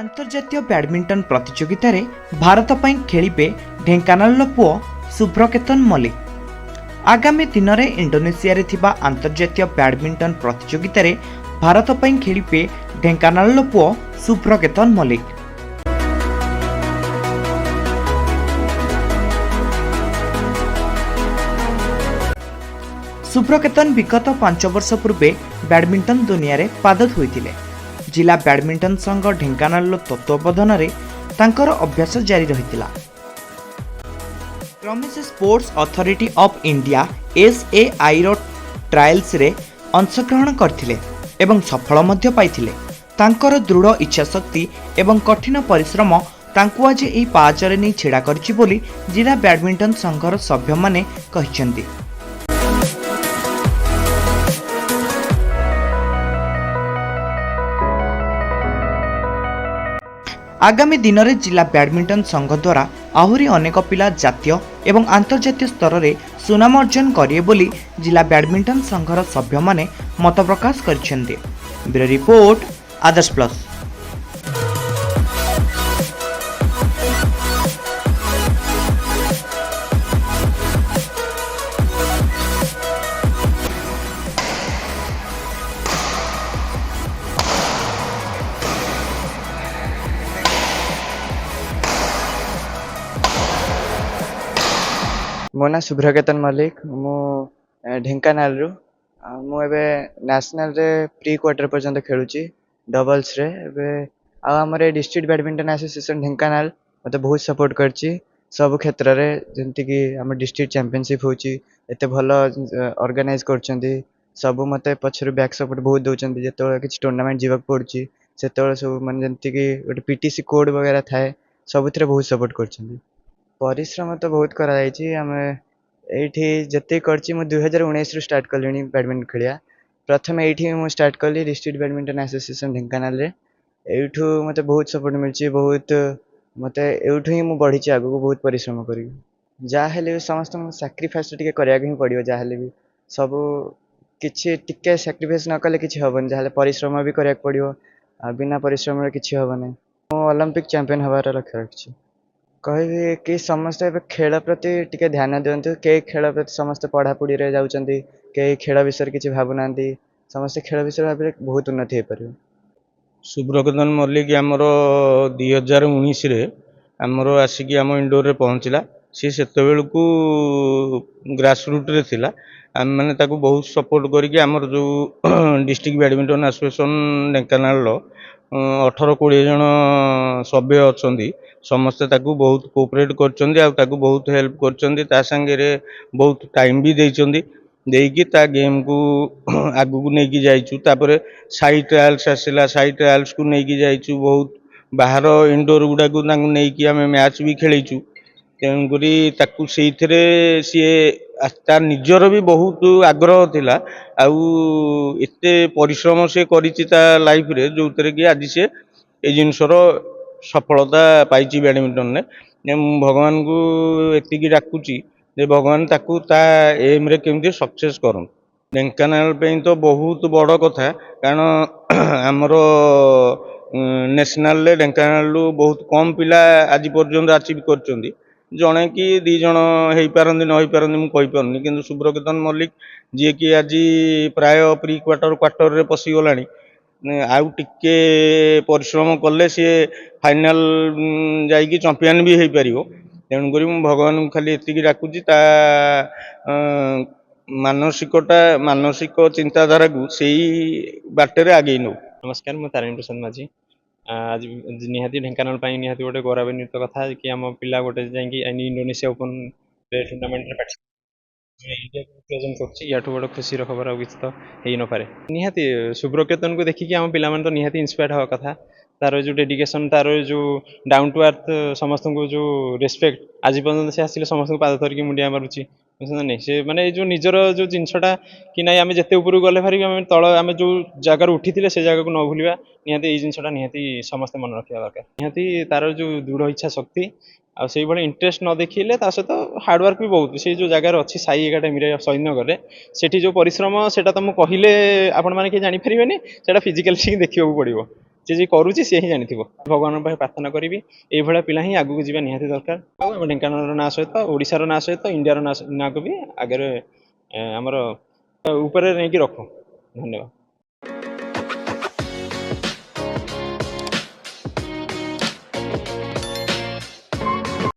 अंतर्जातीय badminton प्रतियोगिता रे भारत ପାଇଁ ଖେଳିବେ ଢେଙ୍କାନାଳର ପୁଅ ସୁବ୍ରକେତନ ମଲ୍ଲିକ। आगामी दिन में इंडोनेशिया रे थिबा अंतर्जातीय बैडमिंटन प्रतियोगिता रे भारत ପାଇଁ ଖେଳିବେ ଢେଙ୍କାନାଳର ପୁଅ ସୁବ୍ରକେତନ ମଲ୍ଲିକ। सुब्रकेतन विगत 5 वर्ष पूर्वे बैडमिंटन दुनिया रे पाद धोइथिले। जिला बैडमिंटन संघ ढेंकानाल तत्वावधान रे तांकर अभ्यास जारी रहितिला। Ramesh sports authority of India SAI रो ट्रायल्स रे अंशग्रहण करथिले एवं सफल मध्य पाइथिले। तांकर दृढ़ इच्छा शक्ति एवं कठिन परिश्रम तांकु आज एही पाचरे नै छेड़ा करछि बोली जिला बैडमिंटन संघर सभ्य माने कहिसंती। आगामी दिन में जिला बैडमिंटन संघ द्वारा आहुरी अनेक पिला जातीय एवं अंतर्जातीय स्तर में सुनाम अर्जन करिए बोली जिला बैडमिंटन संघर सभ्य माने मत प्रकाश करिसेंते। ब्यूरो रिपोर्ट आदर्श प्लस। मो ना सुब्रकेतन मल्लिक मु ढेंकानाल रु मु एबे नेशनल रे प्री क्वार्टर पर्यंत खेलुची डबल्स रे। एबे आमर डिस्ट्रिक्ट बैडमिंटन एसोसिएशन ढेंकानाल मते बहुत सपोर्ट करची सब क्षेत्र रे, जेंति कि हम डिस्ट्रिक्ट चैंपियनशिप होची एते भलो ऑर्गेनाइज करचंदी। सब मते पछरु बैक सपोर्ट बहुत दोचंदी। जेतो किछ टूर्नामेंट जीवक पड़ची सेतो सब मन जेंति कि गोटे PTC कोड वगैरह थाए सबुथरे बहुत सपोर्ट करचंदी। परिश्रम तो बहुत करा जाइछि। आमे एठी जते करछि मु 2019 रु स्टार्ट कलिनी बैडमिंटन खेलिया। प्रथम एठी मु स्टार्ट कली डिस्ट्रिक्ट बैडमिंटन एसोसिएशन ढेंकानाल रे। एठू मते बहुत सपोर्ट मिलछि, बहुत मते एठू ही मु बढ़िछि आगु को बहुत परिश्रम करी। जा हेले समस्त सैक्रिफाइस टिके करिया ही पड़ियो। जा हेले भी सब किछि टिके सैक्रिफाइस न कले किछि हबन। जा हेले परिश्रम भी करिया पड़ियो, बिना परिश्रम रे किछि हबने। मु ओलंपिक चैंपियन हबार लक्ष्य रखछि। कहबी कि समस्त खेल प्रति टिके ध्यान दियंतु। के खेल प्रति समस्त पढ़ापढ़ी रे जाउचंती, के खेल विषय किछि भाबुनांती। समस्त खेल विषय भाबले बहुत उन्नति हे परियो। सुब्रकेतन मल्लिक आमर 2019 रे आमर आसिकी आम इंडोर रे पहुँचला। सी सेते बेलकू ग्रास रूट रे थिला। आम माने ताकू बहुत सपोर्ट करिकि आमर जो डिस्ट्रिक्ट बैडमिंटन एसोसिएशन ढेंकानाल 18-20 जन सभ्य अछंदी। समस्ते ताकू बहुत कोऑपरेट करचंदी आ ताकू बहुत हेल्प करचंदी। ता संगे रे बहुत टाइम भी देइचंदी। देइकी ता गेम को आगु को नेकी जाइचु। तापरे साइड ट्रायल्स आसिला, साइड ट्रायल्स को नेकी जाइचु। बहुत बाहर इंडोर गुडा को तांको नेकी आमे मैच भी खेलैचु। तेणुकरी ताकू सेइथरे सीए तार निजर भी बहुत आग्रह थिला। आउ एते परिश्रम से करिछि ता लाइफ रे, जोतरे कि आज से ए जिनसर सफलता पाइछि बैडमिंटन ने। भगवान को एतिकी डाकुची जे भगवान ताकू ता एम रे केमती सक्सेस करन। ढेंकानाल पे तो बहुत बड़ कथा, कारण आमर नेशनल ढेंकानाल बहुत कम पिला आज पर्यंत अचीव करचंदी। जणे कि 2 जण हेई पारंदी न हेई पारंदी मु कहि पारनी, किंतु सुब्रकेतन मल्लिक जे कि आज प्राय प्री क्वार्टर रे पसी गलानी। आउ टिके परिश्रम कले सी फाइनाल जाइकी चैंपियन भी हेई परियो। तेणु करी मु भगवान को खाली एतिकी डाकुची ता मानसिक चिंताधारा को सही बाटे आगे नौ। नमस्कार, मैं तारिणी प्रसाद माझी। आज निहाती ढेंकानाल निहाती गोटे गौरवान्वित कथा कि आम पिला गोटे जाइए इंडोनेशिया ओपन टूर्नामेंट इंडिया को रिप्रेजेंट करछि। याठू बड़ खुशी खबर किसी तो हो न पारे। निहाती सुब्रकेतन को देखिए आम पिला तो निहाती इंस्पायर हवा कथा। तार जो डेडिकेशन, तार जो डाउन टू अर्थ, समस्त को जो रेस्पेक्ट, आज पर्यटन से आसिले समस्त पाद धरिकी मुंडिया मारुची। नहीं से माने जो निजर जो जिनसटा कि ना आम जिते ऊपर गले भारी आम तल आम जो जगार उठी से जगह को न भूलिया। निहाती ये जिनसटा निहाती समस्ते मन रखा दरकार। निहाती तार जो दृढ़ इच्छा शक्ति आई भाई इंटरेस्ट न देखिले सहित हार्डवर्क भी बहुत। से जो जगार अच्छी साई एकाडेमी सहीनगर से जो परिश्रम से कहले आपण मैंने किए जापर से फिजिकाल देखा पड़ो। ଯିଏ କରୁଛି ସିଏ ହିଁ ଜାଣିଥିବ। ଭଗବାନଙ୍କ ପାଖରେ ପ୍ରାର୍ଥନା କରିବି ଏଇଭଳିଆ ପିଲା ହିଁ ଆଗକୁ ଯିବା ନିହାତି ଦରକାର। ଆଉ ଆମ ଢେଙ୍କାନାଳର ନାଁ ସହିତ ଓଡ଼ିଶାର ନାଁ ସହିତ ଇଣ୍ଡିଆର ନାଁକୁ ବି ଆଗରେ ଆମର ଉପରେ ନେଇକି ରଖୁ। ଧନ୍ୟବାଦ।